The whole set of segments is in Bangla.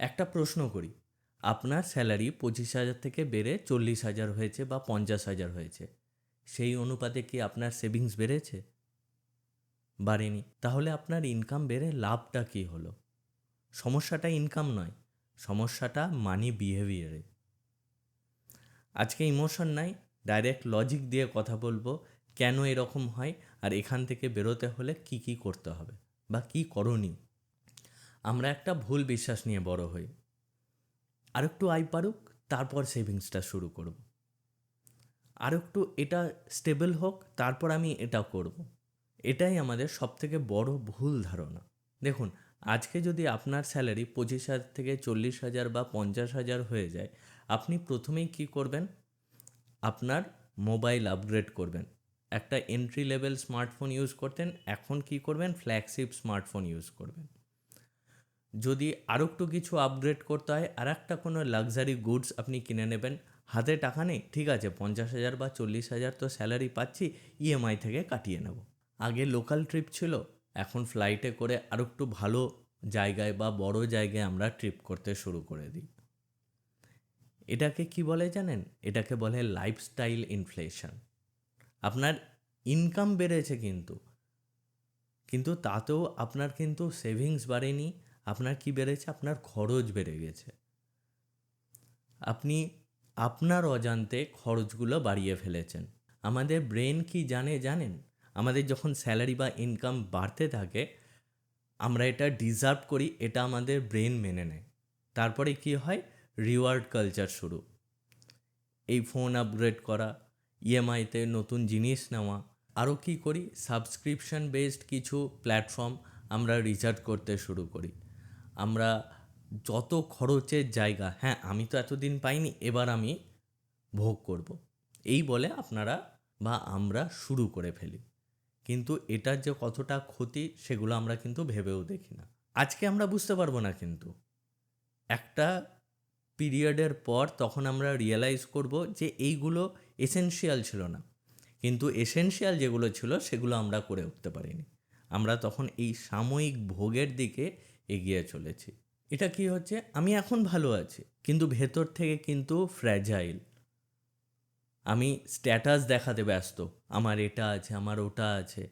একটা প্রশ্ন করি, আপনার স্যালারি 25,000 থেকে বেড়ে 40,000 হয়েছে বা 50,000 হয়েছে, সেই অনুপাতে কি আপনার সেভিংস বেড়েছে? বাড়েনি। তাহলে আপনার ইনকাম বেড়ে লাভটা কী হলো? সমস্যাটা ইনকাম নয়, সমস্যাটা মানি বিহেভিয়ারে। আজকে ইমোশন নাই, ডাইরেক্ট লজিক দিয়ে কথা বলবো কেন এরকম হয় আর এখান থেকে বেরোতে হলে কি কি করতে হবে বা কি করণীয়। আমরা একটা ভুল বিশ্বাস নিয়ে বড় হই, আর একটু আয় পারুক তারপর সেভিংসটা শুরু করব, আর একটু এটা স্টেবল হোক তারপর আমি এটা করব। এটাই আমাদের সবথেকে বড় ভুল ধারণা। দেখুন, আজকে যদি আপনার স্যালারি 25,000 থেকে 40,000 বা 50,000 হয়ে যায়, আপনি প্রথমেই কি করবেন? আপনার মোবাইল আপগ্রেড করবেন। একটা এন্ট্রি লেভেল স্মার্টফোন ইউজ করতেন, এখন কি করবেন? ফ্ল্যাগশিপ স্মার্টফোন ইউজ করবেন। যদি আরও একটু কিছু আপগ্রেড করতে হয়, আর একটা কোনো লাক্সারি গুডস আপনি কিনে নেবেন। হাতে টাকা নেই, ঠিক আছে, 50,000 বা 40,000 তো স্যালারি পাচ্ছি, ইএমআই থেকে কাটিয়ে নেব। আগে লোকাল ট্রিপ ছিল, এখন ফ্লাইটে করে আরও একটু ভালো জায়গায় বা বড় জায়গায় আমরা ট্রিপ করতে শুরু করে দিই। এটাকে কি বলে জানেন? এটাকে বলে লাইফস্টাইল ইনফ্লেশন। আপনার ইনকাম বেড়েছে কিন্তু কিন্তু তাতেও আপনার কিন্তু সেভিংস বাড়েনি। আপনার কি বেড়েছে? আপনার খরচ বেড়ে গেছে। আপনি আপনার অজান্তে খরচগুলো বাড়িয়ে ফেলেছেন। আমাদের ব্রেন কি জানেন? আমাদের যখন স্যালারি বা ইনকাম বাড়তে থাকে, আমরা এটা ডিজার্ভ করি, এটা আমাদের ব্রেন মেনে নেয়। তারপরে কি হয়? রিওয়ার্ড কালচার শুরু। এই ফোন আপগ্রেড করা, ইএমআইতে নতুন জিনিস নেওয়া, আরও কি করি? সাবস্ক্রিপশন বেসড কিছু প্ল্যাটফর্ম আমরা রিচার্জ করতে শুরু করি। আমরা যত খরচের জায়গা, হ্যাঁ আমি তো এতদিন পাইনি, এবার আমি ভোগ করব, এই বলে আপনারা বা আমরা শুরু করে ফেলি। কিন্তু এটার যে কতটা ক্ষতি সেগুলো আমরা কিন্তু ভেবেও দেখি না। আজকে আমরা বুঝতে পারবো না, কিন্তু একটা পিরিয়ডের পর তখন আমরা রিয়েলাইজ করব যে এইগুলো এসেনশিয়াল ছিল না, কিন্তু এসেনশিয়াল যেগুলো ছিল সেগুলো আমরা করে উঠতে পারিনি। আমরা তখন এই সাময়িক ভোগের দিকে এগিয়ে চলেছি। এটা কি হচ্ছে? আমি এখন ভালো আছি, কিন্তু ভেতর থেকে কিন্তু ফ্র্যাজাইল। আমি স্ট্যাটাস দেখাতে ব্যস্ত, আমার এটা আছে, আমার ওটা আছে,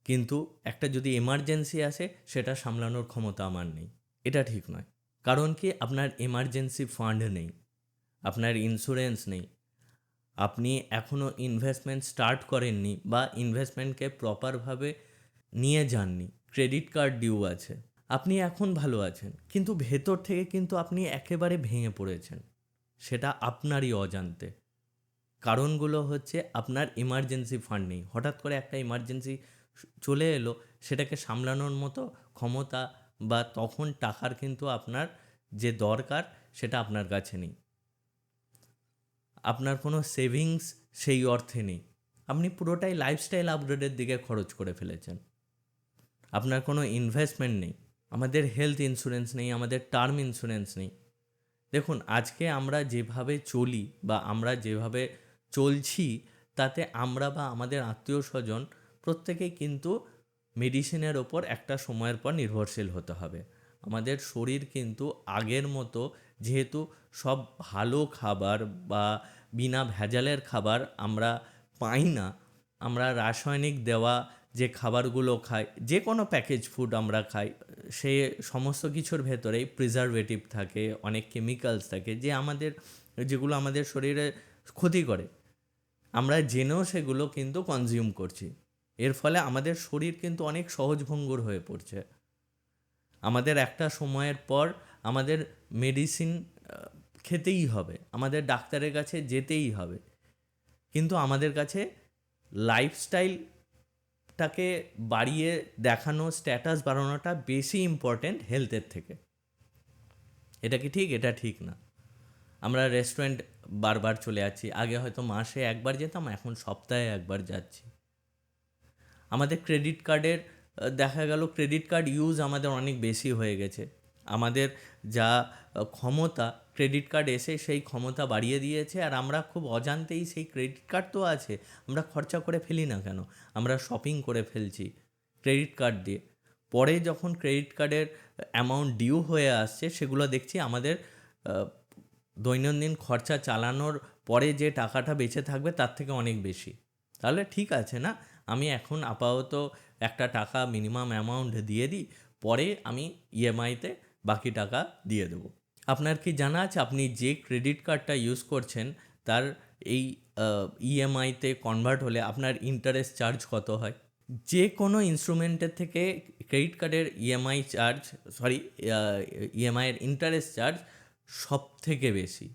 কিন্তু একটা যদি এমার্জেন্সি আসে সেটা সামলানোর ক্ষমতা আমার নেই। এটা ঠিক নয়। কারণ কি? আপনার এমার্জেন্সি ফান্ড নেই, আপনার ইন্স্যুরেন্স নেই, আপনি এখনও ইনভেস্টমেন্ট স্টার্ট করেননি বা ইনভেস্টমেন্টকে প্রপারভাবে নিয়ে যাননি, ক্রেডিট কার্ড ডিউ আছে। আপনি এখন ভালো আছেন, কিন্তু ভেতর থেকে কিন্তু আপনি একেবারে ভেঙে পড়েছেন, সেটা আপনারই অজান্তে। কারণগুলো হচ্ছে আপনার এমার্জেন্সি ফান্ড নেই। হঠাৎ করে একটা এমার্জেন্সি চলে এলো, সেটাকে সামলানোর মতো ক্ষমতা বা তখন টাকার কিন্তু আপনার যে দরকার সেটা আপনার কাছে নেই। আপনার কোনো সেভিংস সেই অর্থে নেই, আপনি পুরোটাই লাইফস্টাইল আপগ্রেডের দিকে খরচ করে ফেলেছেন। আপনার কোনো ইনভেস্টমেন্ট নেই, আমাদের হেলথ ইন্স্যুরেন্স নেই, আমাদের টার্ম ইন্স্যুরেন্স নেই। দেখুন, আজকে আমরা যেভাবে চলি বা আমরা যেভাবে চলছি, তাতে আমরা বা আমাদের আত্মীয় স্বজন প্রত্যেকেই কিন্তু মেডিসিনের ওপর একটা সময়ের পর নির্ভরশীল হতে হবে। আমাদের শরীর কিন্তু আগের মতো, যেহেতু সব ভালো খাবার বা বিনা ভেজালের খাবার আমরা পাই না, আমরা রাসায়নিক দেওয়া যে খাবারগুলো খাই, যে কোনো প্যাকেজ ফুড আমরা খাই, সে সমস্ত কিছুর ভেতরেই প্রিজারভেটিভ থাকে, অনেক কেমিক্যালস থাকে, যেগুলো আমাদের শরীরে ক্ষতি করে। আমরা জেনেও সেগুলো কিন্তু কনজিউম করছি। এর ফলে আমাদের শরীর কিন্তু অনেক সহজভঙ্গুর হয়ে পড়ছে। আমাদের একটা সময়ের পর আমাদের মেডিসিন খেতেই হবে, আমাদের ডাক্তারের কাছে যেতেই হবে, কিন্তু আমাদের কাছে লাইফস্টাইলটাকে বাড়িয়ে দেখানো, স্ট্যাটাস বাড়ানোটা বেশি ইম্পর্ট্যান্ট হেলথের থেকে। এটা কি ঠিক? এটা ঠিক না। আমরা রেস্টুরেন্ট বারবার চলে যাচ্ছি, আগে হয়তো মাসে একবার যেতাম, এখন সপ্তাহে একবার যাচ্ছি। আমাদের ক্রেডিট কার্ডের দেখা গেল ক্রেডিট কার্ড ইউজ আমাদের অনেক বেশি হয়ে গেছে। আমাদের যা ক্ষমতা, ক্রেডিট কার্ড এসে সেই ক্ষমতা বাড়িয়ে দিয়েছে, আর আমরা খুব অজান্তেই সেই ক্রেডিট কার্ড তো আছে, আমরা খরচা করে ফেলি না কেন? আমরা শপিং করে ফেলছি ক্রেডিট কার্ড দিয়ে। পরে যখন ক্রেডিট কার্ডের অ্যামাউন্ট ডিউ হয়ে আসছে, সেগুলো দেখছি আমাদের দৈনন্দিন খরচা চালানোর পরে যে টাকাটা বেঁচে থাকবে তার থেকে অনেক বেশি। তাহলে ঠিক আছে না, আমি এখন আপাতত একটা টাকা মিনিমাম অ্যামাউন্ট দিয়ে দিই, পরে আমি ইএমআইতে বাকি টাকা দিয়ে দেবো। আপনার কি জানা আছে আপনি যে ক্রেডিট কার্ডটা ইউজ করছেন তার এই ইএমআইতে কনভার্ট হলে আপনার ইন্টারেস্ট চার্জ কত হয়? যে কোনো ইনস্ট্রুমেন্টের থেকে ক্রেডিট কার্ডের ইএমআইয়ের ইন্টারেস্ট চার্জ সব থেকে বেশি,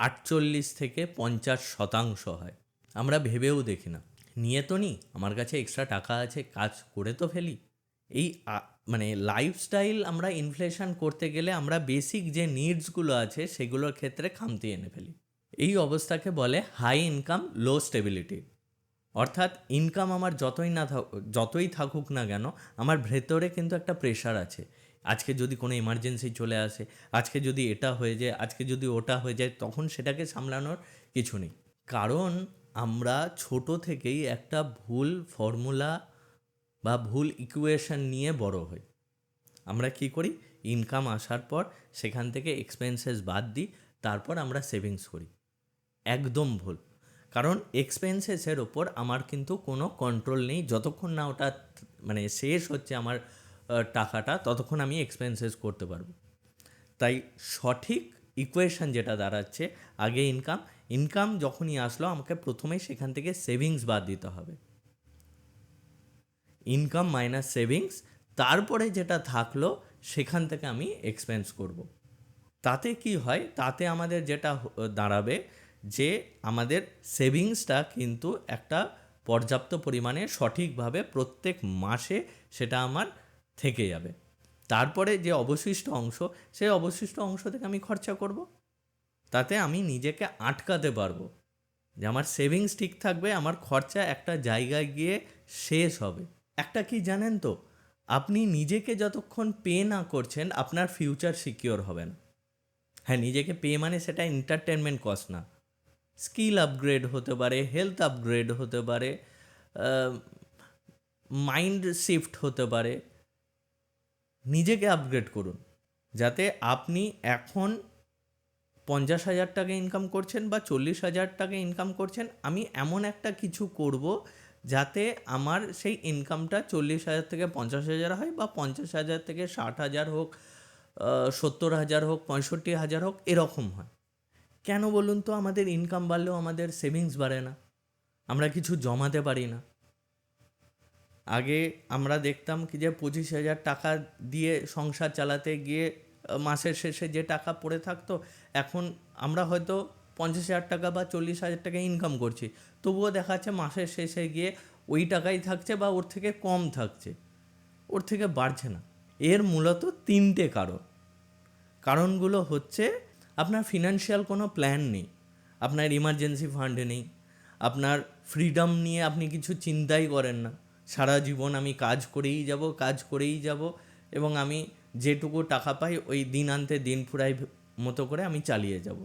48 থেকে 50% হয়। আমরা ভেবেও দেখি না, নিয়ে তো নি, আমার কাছে এক্সট্রা টাকা আছে, কাজ করে তো ফেলি। এই মানে লাইফস্টাইল আমরা ইনফ্লেশন করতে গেলে আমরা বেসিক যে নিডসগুলো আছে সেগুলোর ক্ষেত্রে খামতি এনে ফেলি। এই অবস্থাকে বলে হাই ইনকাম লো স্টেবিলিটি। অর্থাৎ ইনকাম আমার যতই থাকুক না কেন, আমার ভেতরে কিন্তু একটা প্রেশার আছে। আজকে যদি কোনো এমার্জেন্সি চলে আসে, আজকে যদি এটা হয়ে যায়, আজকে যদি ওটা হয়ে যায়, তখন সেটাকে সামলানোর কিছু নেই। কারণ আমরা ছোট থেকেই একটা ভুল ফর্মুলা বা ভুল ইকুয়েশন নিয়ে বড় হই। আমরা কি করি, ইনকাম আসার পর সেখান থেকে এক্সপেন্সেস বাদ দিই, তারপর আমরা সেভিংস করি। একদম ভুল। কারণ এক্সপেন্সেসের ওপর আমার কিন্তু কোনো কন্ট্রোল নেই। যতক্ষণ না ওটা মানে শেষ হচ্ছে আমার টাকাটা, ততক্ষণ আমি এক্সপেন্সেস করতে পারবো। তাই সঠিক ইকুয়েশন যেটা দাঁড়াচ্ছে, আগে ইনকাম যখনই আসলো আমাকে প্রথমেই সেখান থেকে সেভিংস বাদ দিতে হবে। ইনকাম মাইনাস সেভিংস, তারপরে যেটা থাকলো সেখান থেকে আমি এক্সপেন্স করব। তাতে কি হয়, তাতে আমাদের যেটা দাঁড়াবে যে আমাদের সেভিংসটা কিন্তু একটা পর্যাপ্ত পরিমাণে সঠিকভাবে প্রত্যেক মাসে সেটা আমার থেকে যাবে। তারপরে যে অবশিষ্ট অংশ, সেই অবশিষ্ট অংশ থেকে আমি খরচা করব। তাতে আমি নিজেকে আটকাতে পারবো যে আমার সেভিংস ঠিক থাকবে, আমার খরচা একটা জায়গায় গিয়ে শেষ হবে। একটা কি জানেন তো, আপনি নিজেকে যতক্ষণ পে না করছেন আপনার ফিউচার সিকিওর হবে না। হ্যাঁ, নিজেকে পে মানে সেটা এন্টারটেনমেন্ট কস্ট না, স্কিল আপগ্রেড হতে পারে, হেলথ আপগ্রেড হতে পারে, মাইন্ড শিফট হতে পারে। নিজেকে আপগ্রেড করুন, যাতে আপনি এখন 50,000 টাকা ইনকাম করছেন বা 40,000 টাকা ইনকাম করছেন, আমি এমন একটা কিছু করব যাতে আমার সেই ইনকামটা 40,000 থেকে 50,000 হয়, বা 50,000 থেকে 60,000 হোক, 70,000 হোক, 65,000 হোক, এরকম হয়। কেন বলুন তো, আমাদের ইনকাম বাড়লেও আমাদের সেভিংস বাড়ে না, আমরা কিছু জমাতে পারি না। আগে আমরা দেখতাম কি যে 25,000 টাকা দিয়ে সংসার চালাতে গিয়ে মাসের শেষে যে টাকা পড়ে থাকতো, এখন আমরা হয়তো 50,000 টাকা বা 40,000 টাকা ইনকাম করছি, তবুও দেখা যাচ্ছে মাসের শেষে গিয়ে ওই টাকাই থাকছে বা ওর থেকে কম থাকছে, ওর থেকে বাড়ছে না। এর মূলত 3টে কারণগুলো হচ্ছে, আপনার ফিনান্সিয়াল কোনো প্ল্যান নেই, আপনার ইমার্জেন্সি ফান্ড নেই, আপনার ফ্রিডম নিয়ে আপনি কিছু চিন্তাই করেন না, সারা জীবন আমি কাজ করেই যাব এবং আমি যেটুকু টাকা পাই ওই দিন আনতে দিন ফুরাই মতো করে আমি চালিয়ে যাব।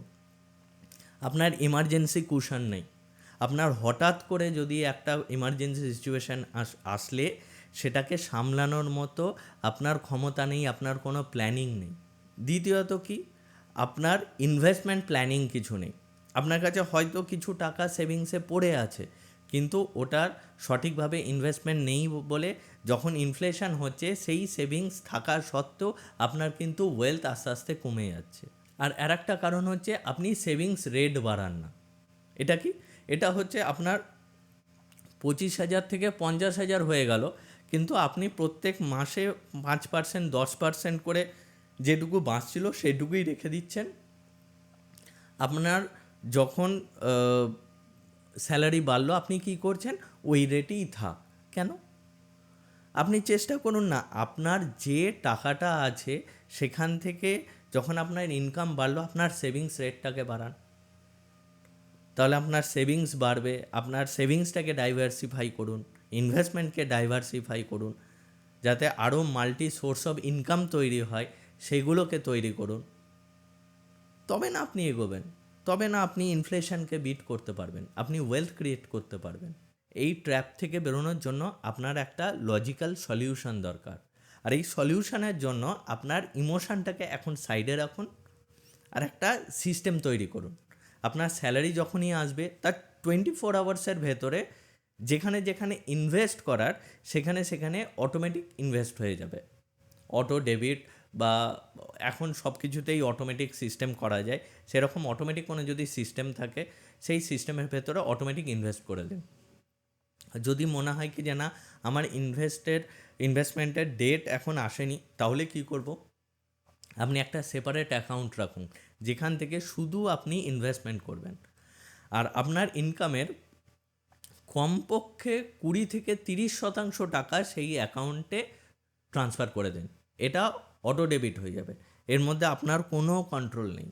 আপনার ইমার্জেন্সি কুশন নেই, আপনার হঠাৎ করে যদি একটা ইমার্জেন্সি সিচুয়েশান আসলে সেটাকে সামলানোর মতো আপনার ক্ষমতা নেই, আপনার কোনো প্ল্যানিং নেই। দ্বিতীয়ত কি, আপনার ইনভেস্টমেন্ট প্ল্যানিং কিছু নেই। আপনার কাছে হয়তো কিছু টাকা সেভিংসে পড়ে আছে, কিন্তু ওটার সঠিকভাবে ইনভেস্টমেন্ট নেই বলে যখন ইনফ্লেশন হচ্ছে সেই সেভিংস থাকা সত্ত্বেও আপনার কিন্তু ওয়েলথ আস্তে আস্তে কমে যাচ্ছে। আর একটা কারণ হচ্ছে আপনি সেভিংস রেট বাড়ান না। এটা কি, এটা হচ্ছে আপনার 25,000 থেকে 50,000 হয়ে গেল, কিন্তু আপনি প্রত্যেক মাসে 5%, 10% করে যেটুকু বাঁচছিল সেটুকুই রেখে দিচ্ছেন। আপনার যখন স্যালারি বাড়লো আপনি কি করছেন, ওই রেটেই থাক। কেন? আপনি চেষ্টা করুন না, আপনার যে টাকাটা আছে সেখান থেকে যখন আপনার ইনকাম বাড়লো আপনার সেভিংস রেটটাকে বাড়ান, তাহলে আপনার সেভিংস বাড়বে। আপনার সেভিংসটাকে ডাইভার্সিফাই করুন, ইনভেস্টমেন্টকে ডাইভার্সিফাই করুন, যাতে আরও মাল্টি সোর্স অফ ইনকাম তৈরি হয়, সেগুলোকে তৈরি করুন। তবে না আপনি এগোবেন, তবে না আপনি ইনফ্লেশনকে বিট করতে পারবেন, আপনি ওয়েলথ ক্রিয়েট করতে পারবেন। এই ট্র্যাপ থেকে বেরোনোর জন্য আপনার একটা লজিক্যাল সলিউশন দরকার। আর এই সলিউশনের জন্য আপনার ইমোশনটাকে এখন সাইডে রাখুন, আর একটা সিস্টেম তৈরি করুন। আপনার স্যালারি যখনই আসবে তার 24 আওয়ার্সের ভেতরে যেখানে যেখানে ইনভেস্ট করার সেখানে সেখানে অটোমেটিক ইনভেস্ট হয়ে যাবে। অটো ডেবিট বা এখন সব কিছুতেই অটোমেটিক সিস্টেম করা যায়, সেরকম অটোমেটিক কোনো যদি সিস্টেম থাকে সেই সিস্টেমের ভেতরে অটোমেটিক ইনভেস্ট করে দিন। যদি মনে হয় কি যে না আমার ইনভেস্টমেন্টের ডেট এখন আসেনি, তাহলে কি করব? আপনি একটা সেপারেট অ্যাকাউন্ট রাখুন যেখান থেকে শুধু আপনি ইনভেস্টমেন্ট করবেন, আর আপনার ইনকামের কমপক্ষে 20 থেকে 30% টাকা সেই অ্যাকাউন্টে ট্রান্সফার করে দেন। এটা অটো ডেবিট হয়ে যাবে, এর মধ্যে আপনার কোনো কন্ট্রোল নেই।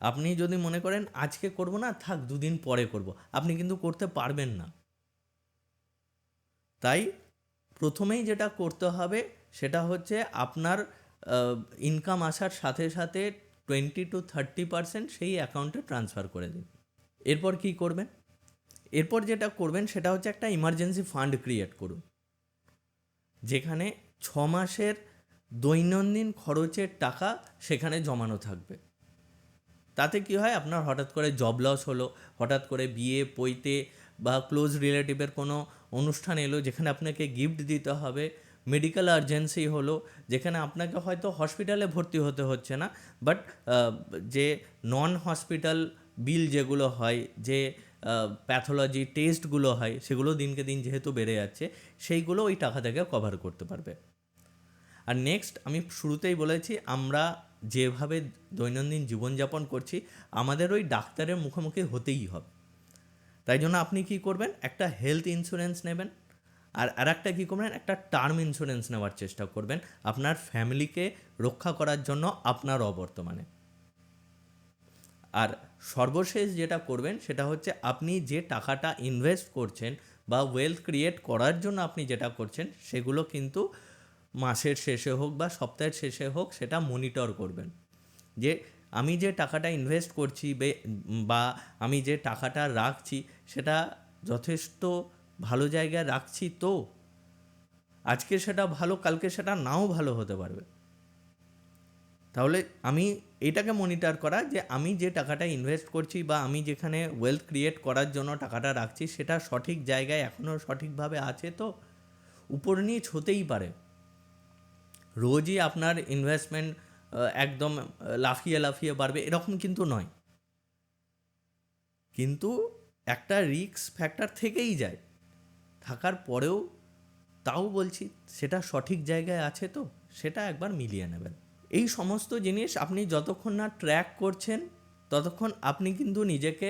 আপনি যদি মনে করেন আজকে করব না, থাক 2 দিন পরে করব, আপনি কিন্তু করতে পারবেন না। তাই প্রথমেই যেটা করতে হবে সেটা হচ্ছে আপনার ইনকাম আসার সাথে সাথে 20 to 30% সেই অ্যাকাউন্টে ট্রান্সফার করে দিন। এরপর কি করবেন? এরপর যেটা করবেন সেটা হচ্ছে একটা ইমার্জেন্সি ফান্ড ক্রিয়েট করুন, যেখানে 6 মাসের দৈনন্দিন খরচের টাকা সেখানে জমানো থাকবে। তাতে কি হয়, আপনার হঠাৎ করে জব লস হলো, হঠাৎ করে বিয়ে পৈতে বা ক্লোজ রিলেটিভের কোনো অনুষ্ঠান এলো যেখানে আপনাকে গিফট দিতে হবে, মেডিকেল আর্জেন্সি হলো যেখানে আপনাকে হয়তো হসপিটালে ভর্তি হতে হচ্ছে না, বাট যে নন হসপিটাল বিল যেগুলো হয়, যে প্যাথোলজি টেস্টগুলো হয়, সেগুলো দিনকে দিন যেহেতু বেড়ে যাচ্ছে, সেইগুলো ওই টাকা থেকে কভার করতে পারবে। আর নেক্সট, আমি শুরুতেই বলেছি আমরা যেভাবে দৈনন্দিন জীবনযাপন করছি আমাদের ওই ডাক্তারের মুখোমুখি হতেই হবে। তাই জন্য আপনি কি করবেন, একটা হেলথ ইন্স্যুরেন্স নেবেন, আর একটা কী করবেন, একটা টার্ম ইন্স্যুরেন্স নেওয়ার চেষ্টা করবেন আপনার ফ্যামিলিকে রক্ষা করার জন্য আপনার অবর্তমানে। আর সর্বশেষ যেটা করবেন সেটা হচ্ছে আপনি যে টাকাটা ইনভেস্ট করছেন বা ওয়েলথ ক্রিয়েট করার জন্য আপনি যেটা করছেন সেগুলো কিন্তু মাসের শেষে হোক বা সপ্তাহের শেষে হোক সেটা মনিটর করবেন, যে আমি যে টাকাটা ইনভেস্ট করছি বা আমি যে টাকাটা রাখছি সেটা যথেষ্ট ভালো জায়গায় রাখছি। তো আজকে সেটা ভালো, কালকে সেটা নাও ভালো হতে পারবে। তাহলে আমি এটাকে মনিটর করা যে আমি যে টাকাটা ইনভেস্ট করছি বা আমি যেখানে ওয়েলথ ক্রিয়েট করার জন্য টাকাটা রাখছি সেটা সঠিক জায়গায় এখনও সঠিকভাবে আছে। তো উপর নিচ হতেই পারে, রোজই আপনার ইনভেস্টমেন্ট একদম লাফিয়ে লাফিয়ে বাড়বে এরকম কিন্তু নয়, কিন্তু একটা রিস্ক ফ্যাক্টর থেকেই যায়। থাকার পরেও তাও বলছি সেটা সঠিক জায়গায় আছে, তো সেটা একবার মিলিয়ে নেবেন। এই সমস্ত জিনিস আপনি যতক্ষণ না ট্র্যাক করছেন ততক্ষণ আপনি কিন্তু নিজেকে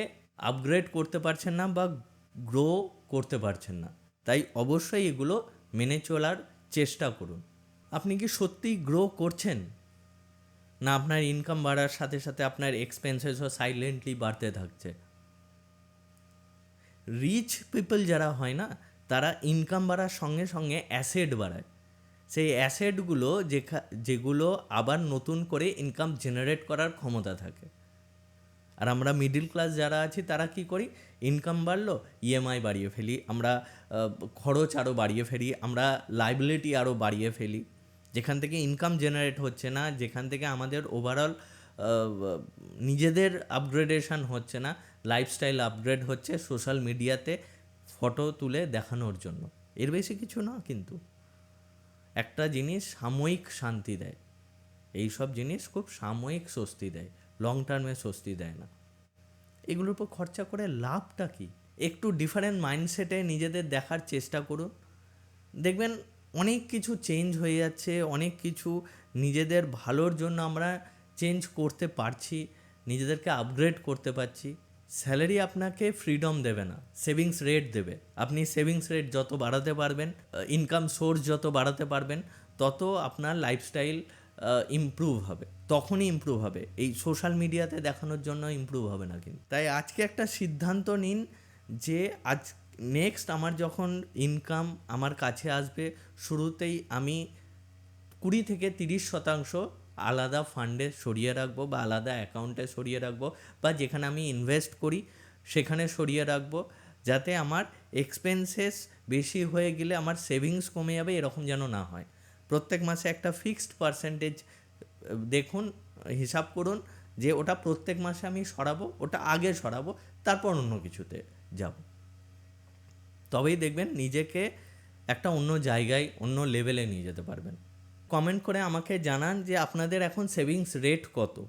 আপগ্রেড করতে পারছেন না বা গ্রো করতে পারছেন না। তাই অবশ্যই এগুলো মেনে চলার চেষ্টা করুন। আপনি কি সত্যিই গ্রো করছেন, না আপনার ইনকাম বাড়ার সাথে সাথে আপনার এক্সপেন্সেসও সাইলেন্টলি বাড়তে থাকছে? রিচ পিপল যারা হয় না, তারা ইনকাম বাড়ার সঙ্গে সঙ্গে অ্যাসেট বাড়ায়। সেই অ্যাসেটগুলো যেগুলো আবার নতুন করে ইনকাম জেনারেট করার ক্ষমতা থাকে। আর আমরা মিডিল ক্লাস যারা আছি তারা কি করি, ইনকাম বাড়লো ইএমআই বাড়িয়ে ফেলি, আমরা খরচ আরও বাড়িয়ে ফেলি, আমরা লাইবিলিটি আরও বাড়িয়ে ফেলি, যেখান থেকে ইনকাম জেনারেট হচ্ছে না, যেখান থেকে আমাদের ওভারঅল নিজেদের আপগ্রেডেশন হচ্ছে না, লাইফস্টাইল আপগ্রেড হচ্ছে সোশ্যাল মিডিয়াতে ফটো তুলে দেখানোর জন্য। এর বেশি কিছু না। কিন্তু একটা জিনিস সাময়িক শান্তি দেয়, এই সব জিনিস খুব সাময়িক স্বস্তি দেয়, লং টার্মে স্বস্তি দেয় না। এগুলোর উপর খরচা করে লাভটা কি? একটু ডিফারেন্ট মাইন্ডসেটে নিজেদের দেখার চেষ্টা করুন, দেখবেন অনেক কিছু চেঞ্জ হয়ে যাচ্ছে, অনেক কিছু নিজেদের ভালোর জন্য আমরা চেঞ্জ করতে পারছি, নিজেদেরকে আপগ্রেড করতে পারছি। স্যালারি আপনাকে ফ্রিডম দেবে না, সেভিংস রেট দেবে। আপনি সেভিংস রেট যত বাড়াতে পারবেন, ইনকাম সোর্স যত বাড়াতে পারবেন, তত আপনার লাইফস্টাইল ইমপ্রুভ হবে, তখনই ইমপ্রুভ হবে। এই সোশ্যাল মিডিয়াতে দেখানোর জন্য ইমপ্রুভ হবে না। কিন্তু তাই আজকে একটা সিদ্ধান্ত নিন যে আজ নেক্সট আমার যখন ইনকাম আমার কাছে আসবে, শুরুতেই আমি 20 থেকে 30% আলাদা ফান্ডে সরিয়ে রাখবো বা আলাদা অ্যাকাউন্টে সরিয়ে রাখবো, বা যেখানে আমি ইনভেস্ট করি সেখানে সরিয়ে রাখবো, যাতে আমার এক্সপেন্সেস বেশি হয়ে গেলে আমার সেভিংস কমে যাবে, এরকম যেন না হয়। প্রত্যেক মাসে একটা ফিক্সড পার্সেন্টেজ দেখুন, হিসাব করুন যে ওটা প্রত্যেক মাসে আমি সরাবো, ওটা আগে সরাবো, তারপর অন্য কিছুতে যাব। তবেই দেখবেন নিজেকে একটা অন্য জায়গায়, অন্য লেভেলে নিয়ে যেতে পারবেন। কমেন্ট করে আমাকে জানান যে আপনাদের এখন সেভিংস রেট কত,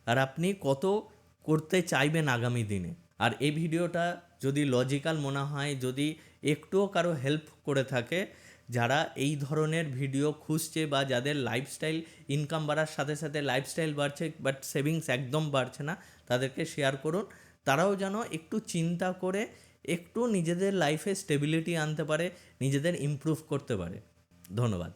আর আপনি কত করতে চাইবেন আগামী দিনে। আর এই ভিডিওটা যদি লজিক্যাল মনে হয়, যদি একটুও কারো হেল্প করে থাকে, যারা এই ধরনের ভিডিও খুঁজছে বা যাদের লাইফস্টাইল, ইনকাম বাড়ার সাথে সাথে লাইফস্টাইল বাড়ছে বাট সেভিংস একদম বাড়ছে না, তাদেরকে শেয়ার করুন। তারাও যেন একটু চিন্তা করে একটু নিজেদের লাইফে স্টেবিলিটি আনতে পারে, নিজেদের ইমপ্রুভ করতে পারে। ধন্যবাদ।